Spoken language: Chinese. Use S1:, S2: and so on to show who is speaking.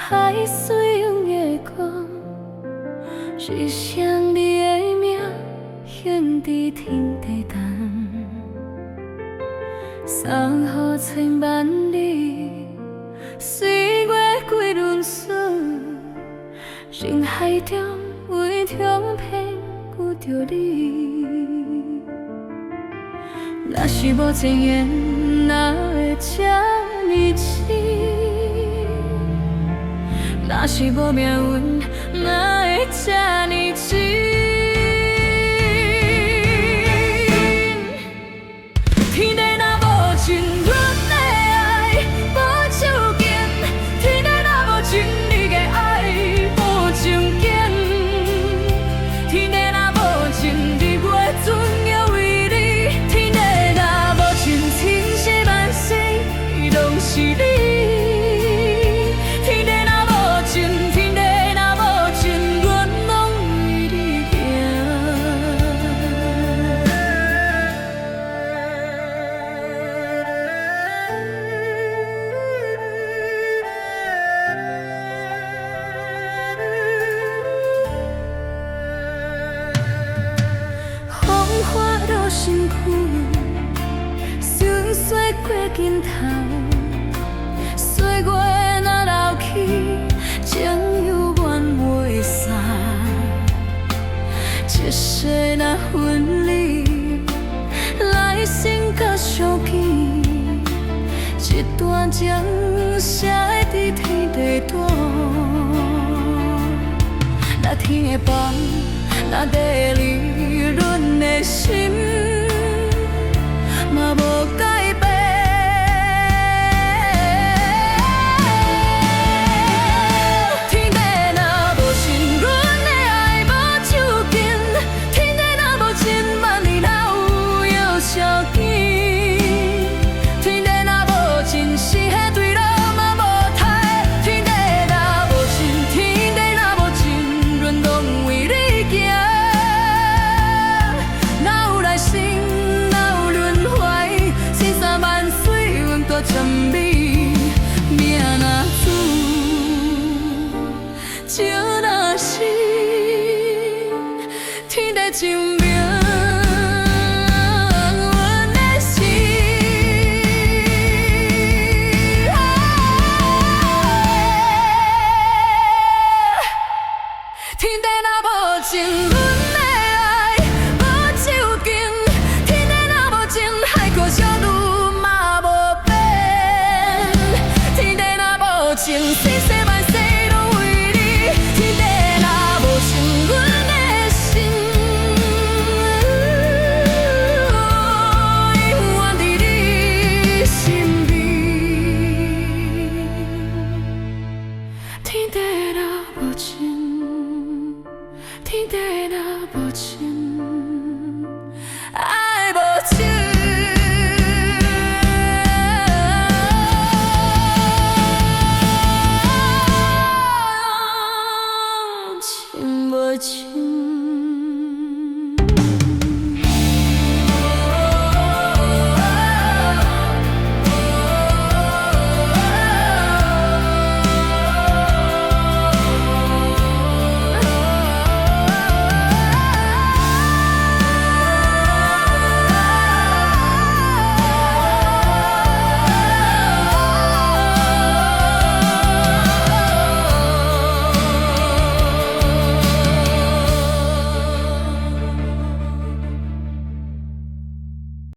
S1: 海水涌的光，是谁你的名显在天地间？三雨千万里，岁月几轮转，人海中为中偏有着你。若是无前缘，哪会这呢深？若是无命运，哪会这呢深？天地若无情，阮的爱无手间；天地若无情，你的爱无情见。天地若无情，日月准要为你；天地若无情，千世万世拢是你。身躯，心碎过尽头，岁月若流去，情犹怨袂散。一世若分离，来生甲相见，一段情谁会伫天地断？若天会放，若地会离，阮的心嘛无改变。天地若无情，阮的爱无手间；天地若无情，万里老有相见。天地若无情，是迄对路嘛无台。天地若无情，天地若无情，阮拢为你行。哪有来生？沉迷，命若主，情若深，天地证明。阮的心，天地若无情，阮的爱无手间；天地若无情，海阔小路嘛无。情世世万世拢为你，天地若无情，阮的心永远伫你身边。天地若无情，天地若无情。